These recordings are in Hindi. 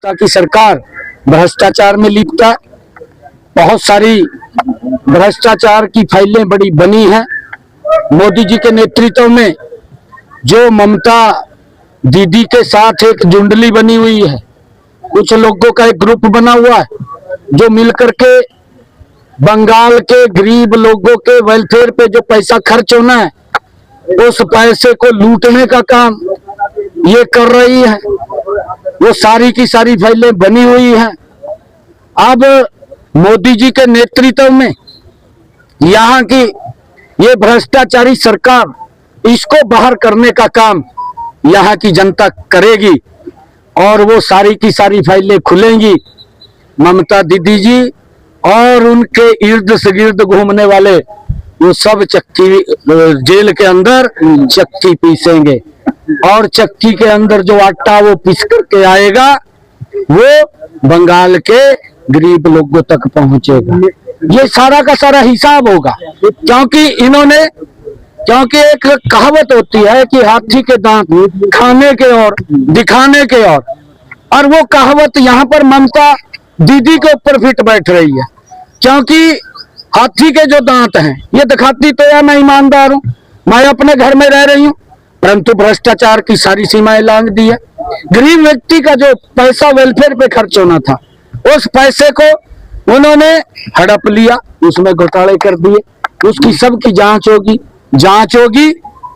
की सरकार भ्रष्टाचार में लिप्त है। बहुत सारी भ्रष्टाचार की फाइलें बड़ी बनी हैं। मोदी जी के नेतृत्व में जो ममता दीदी के साथ एक जुंडली बनी हुई है, कुछ लोगों का एक ग्रुप बना हुआ है जो मिलकर के बंगाल के गरीब लोगों के वेलफेयर पे जो पैसा खर्च होना है, उस पैसे को लूटने का काम ये कर रही है। वो सारी की सारी फाइलें बनी हुई हैं। अब मोदी जी के नेतृत्व में यहाँ की ये भ्रष्टाचारी सरकार, इसको बाहर करने का काम यहाँ की जनता करेगी और वो सारी की सारी फाइलें खुलेंगी। ममता दीदी जी और उनके इर्द गिर्द घूमने वाले वो सब चक्की जेल के अंदर चक्की पीसेंगे और चक्की के अंदर जो आटा वो पीस करके आएगा वो बंगाल के गरीब लोगों तक पहुंचेगा। ये सारा का सारा हिसाब होगा, क्योंकि एक कहावत होती है कि हाथी के दांत खाने के और दिखाने के और वो कहावत यहाँ पर ममता दीदी के ऊपर फिट बैठ रही है। क्योंकि हाथी के जो दांत हैं ये दिखाती तो है मैं ईमानदार हूँ, मैं अपने घर में रह रही हूँ, परंतु भ्रष्टाचार की सारी सीमाएं लांघ दी है। गरीब व्यक्ति का जो पैसा वेलफेयर पे खर्च होना था, उस पैसे को उन्होंने हड़प लिया, उसमें घोटाले कर दिए। उसकी सबकी जांच होगी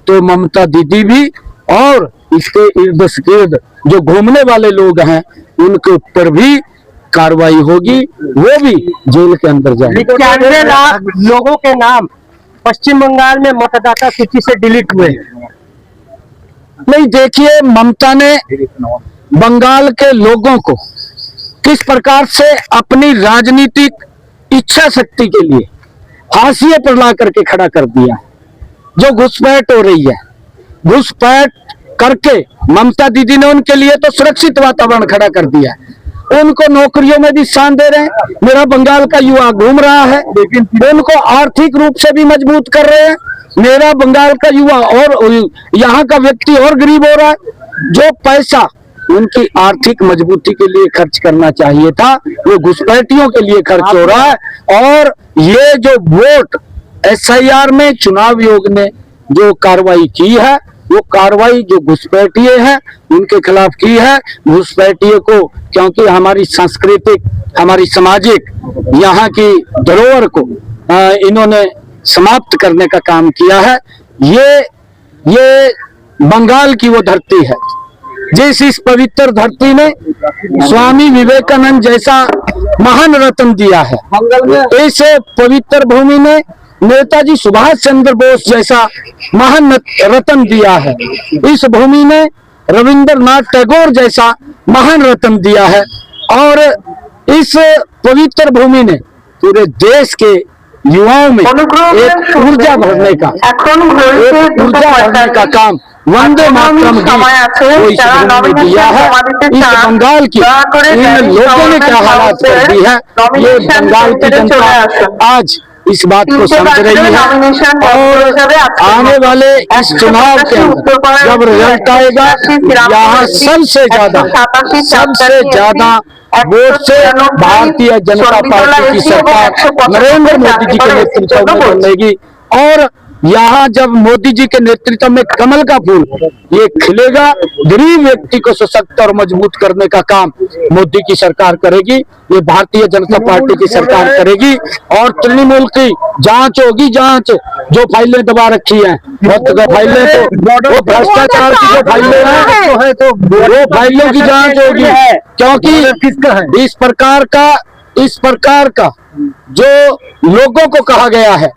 तो ममता दीदी भी और इसके इर्द गिर्द जो घूमने वाले लोग हैं उनके ऊपर भी कार्रवाई होगी, वो भी जेल के अंदर जाएंगे। 91 लाख लोगों के नाम पश्चिम बंगाल में मतदाता सूची से डिलीट हुए। नहीं, देखिए ममता ने बंगाल के लोगों को किस प्रकार से अपनी राजनीतिक इच्छा शक्ति के लिए हाशिए पर ला करके खड़ा कर दिया। जो घुसपैठ हो रही है, घुसपैठ करके ममता दीदी ने उनके लिए तो सुरक्षित वातावरण खड़ा कर दिया है। उनको नौकरियों में भी स्थान दे रहे हैं। मेरा बंगाल का युवा घूम रहा है, लेकिन उनको आर्थिक रूप से भी मजबूत कर रहे हैं। मेरा बंगाल का युवा और यहाँ का व्यक्ति और गरीब हो रहा है। जो पैसा उनकी आर्थिक मजबूती के लिए खर्च करना चाहिए था, वो घुसपैठियों के लिए खर्च हो रहा है। और ये जो वोट SIR में चुनाव आयोग ने जो कार्रवाई की है, वो कार्रवाई जो घुसपैठिए हैं उनके खिलाफ की है। घुसपैठिए को, क्योंकि हमारी सांस्कृतिक, हमारी सामाजिक यहाँ की धरोहर को इन्होंने समाप्त करने का काम किया है। ये बंगाल की वो धरती है इस पवित्र धरती ने स्वामी विवेकानंद जैसा महान रत्न दिया है। इस पवित्र भूमि ने नेताजी सुभाष चंद्र बोस जैसा महान रत्न दिया है। इस भूमि ने रविंद्रनाथ टैगोर जैसा महान रत्न दिया है। और इस पवित्र भूमि ने पूरे देश के युवाओं में एक ऊर्जा भरने का काम वंदे मातरम दिया है। इस बंगाल की इन लोगों ने क्या हालात कर दी है, ये बंगाल की जनता आज इस बात को समझ रही है। और आने वाले इस चुनाव के अंदर जब रिजल्ट आएगा, यहाँ सबसे ज्यादा वोट से भारतीय जनता पार्टी की सरकार नरेंद्र मोदी जी के नेतृत्व में बनेगी। और यहाँ जब मोदी जी के नेतृत्व में कमल का फूल ये खिलेगा, गरीब व्यक्ति को सशक्त और मजबूत करने का काम मोदी की सरकार करेगी, ये भारतीय जनता पार्टी की सरकार करेगी। और तृणमूल की जांच होगी, जांच जो फाइलें दबा रखी हैं, फाइलें तो वो भ्रष्टाचार की जो फाइलें हैं तो वो फाइलों की जांच होगी। क्योंकि इस प्रकार का जो लोगों को कहा गया है